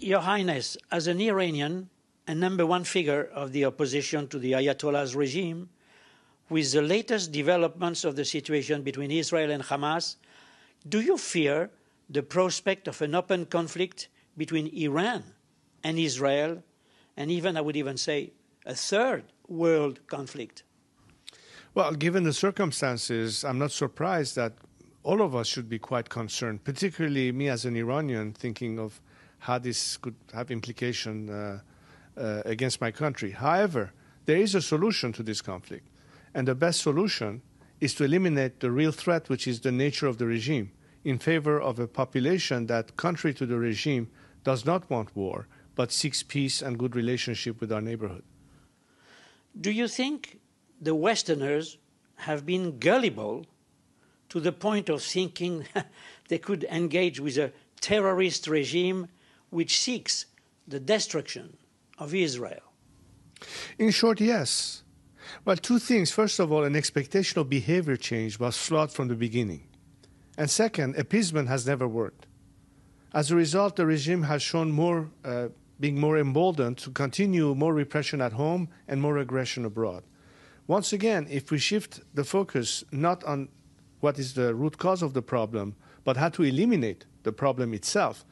Your Highness, as an Iranian and number one figure of the opposition to the Ayatollah's regime, with the latest developments of the situation between Israel and Hamas, do you fear the prospect of an open conflict between Iran and Israel, and even, I would even say, a third world conflict? Well, given the circumstances, I'm not surprised that all of us should be quite concerned, particularly me as an Iranian, thinking of how this could have implication against my country. However, there is a solution to this conflict, and the best solution is to eliminate the real threat, which is the nature of the regime, in favor of a population that, contrary to the regime, does not want war, but seeks peace and good relationship with our neighborhood. Do you think the Westerners have been gullible to the point of thinking they could engage with a terrorist regime which seeks the destruction of Israel? In short, yes. Well, two things. First of all, an expectation of behavior change was flawed from the beginning. And second, appeasement has never worked. As a result, the regime has shown being more emboldened to continue more repression at home and more aggression abroad. Once again, if we shift the focus not on what is the root cause of the problem, but how to eliminate the problem itself,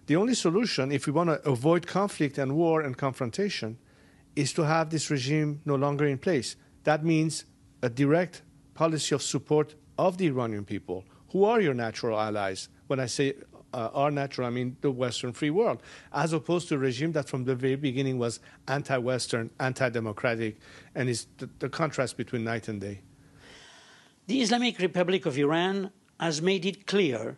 the only solution, if we want to avoid conflict and war and confrontation, is to have this regime no longer in place. That means a direct policy of support of the Iranian people, who are your natural allies. When I say are natural, I mean the Western free world, as opposed to a regime that from the very beginning was anti-Western, anti-democratic, and is the contrast between night and day. The Islamic Republic of Iran has made it clear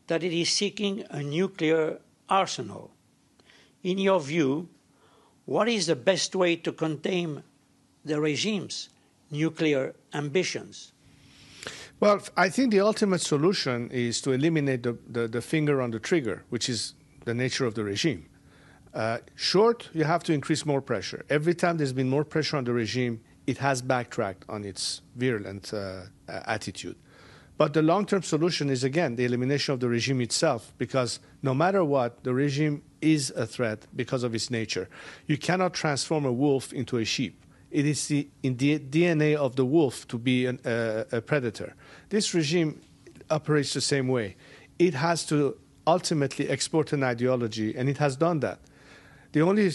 that it is seeking a nuclear arsenal. In your view, what is the best way to contain the regime's nuclear ambitions? Well, I think the ultimate solution is to eliminate the finger on the trigger, which is the nature of the regime. Short, you have to increase more pressure. Every time there's been more pressure on the regime, it has backtracked on its virulent attitude. But the long-term solution is, again, the elimination of the regime itself, because no matter what, the regime is a threat because of its nature. You cannot transform a wolf into a sheep. It is in the DNA of the wolf to be a predator. This regime operates the same way. It has to ultimately export an ideology, and it has done that. The only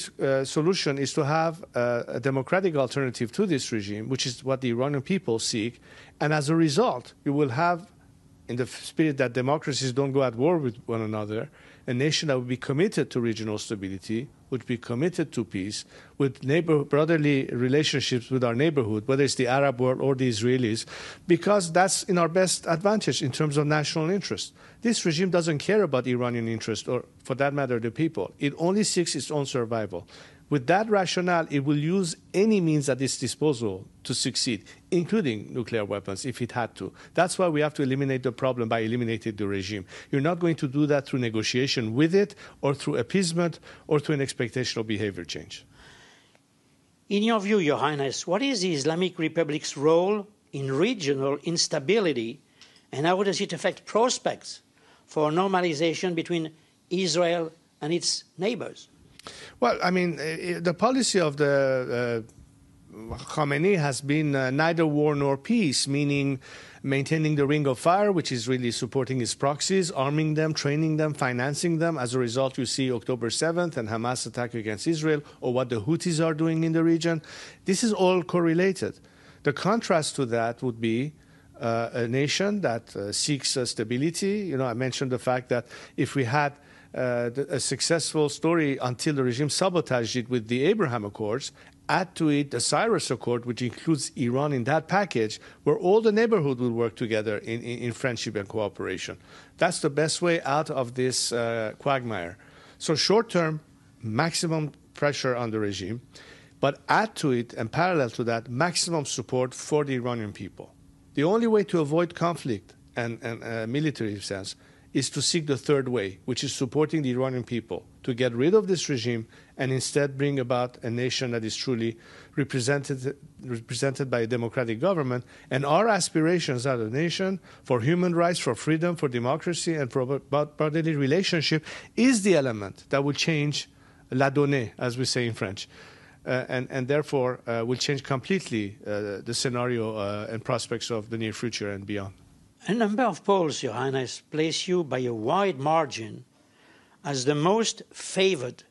solution is to have a democratic alternative to this regime, which is what the Iranian people seek. And as a result, you will have, in the spirit that democracies don't go at war with one another, a nation that would be committed to regional stability, would be committed to peace, with brotherly relationships with our neighborhood, whether it's the Arab world or the Israelis, because that's in our best advantage in terms of national interest. This regime doesn't care about Iranian interest, or for that matter, the people. It only seeks its own survival. With that rationale, it will use any means at its disposal to succeed, including nuclear weapons, if it had to. That's why we have to eliminate the problem by eliminating the regime. You're not going to do that through negotiation with it, or through appeasement, or through an expectation of behavior change. In your view, Your Highness, what is the Islamic Republic's role in regional instability, and how does it affect prospects for normalization between Israel and its neighbors? Well, I mean, the policy of the Khamenei has been neither war nor peace, meaning maintaining the ring of fire, which is really supporting his proxies, arming them, training them, financing them. As a result, you see October 7th and Hamas attack against Israel, or what the Houthis are doing in the region. This is all correlated. The contrast to that would be a nation that seeks stability. You know, I mentioned the fact that if we had a successful story until the regime sabotaged it with the Abraham Accords, add to it the Cyrus Accord, which includes Iran in that package, where all the neighborhood will work together in friendship and cooperation. That's the best way out of this quagmire. So short term, maximum pressure on the regime, but add to it, and parallel to that, maximum support for the Iranian people. The only way to avoid conflict and military sense is to seek the third way, which is supporting the Iranian people to get rid of this regime and instead bring about a nation that is truly represented by a democratic government. And our aspirations as a nation for human rights, for freedom, for democracy, and for brotherly relationship is the element that will change la donnée, as we say in French. And therefore will change completely the scenario and prospects of the near future and beyond. A number of polls, Your Highness, place you by a wide margin as the most favored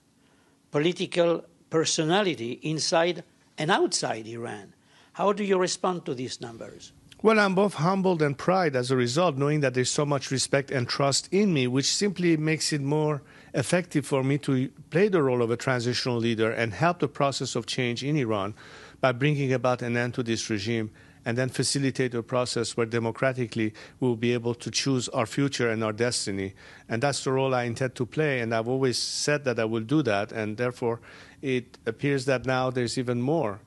political personality inside and outside Iran. How do you respond to these numbers? Well, I'm both humbled and proud as a result, knowing that there's so much respect and trust in me, which simply makes it more effective for me to play the role of a transitional leader and help the process of change in Iran by bringing about an end to this regime and then facilitate a process where democratically we'll be able to choose our future and our destiny. And that's the role I intend to play, and I've always said that I will do that, and therefore it appears that now there's even more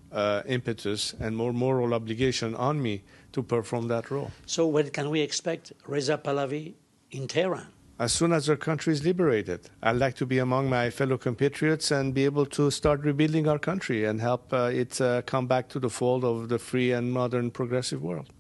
impetus and more moral obligation on me to perform that role. So when can we expect Reza Pahlavi in Tehran? As soon as our country is liberated. I'd like to be among my fellow compatriots and be able to start rebuilding our country and help it come back to the fold of the free and modern progressive world.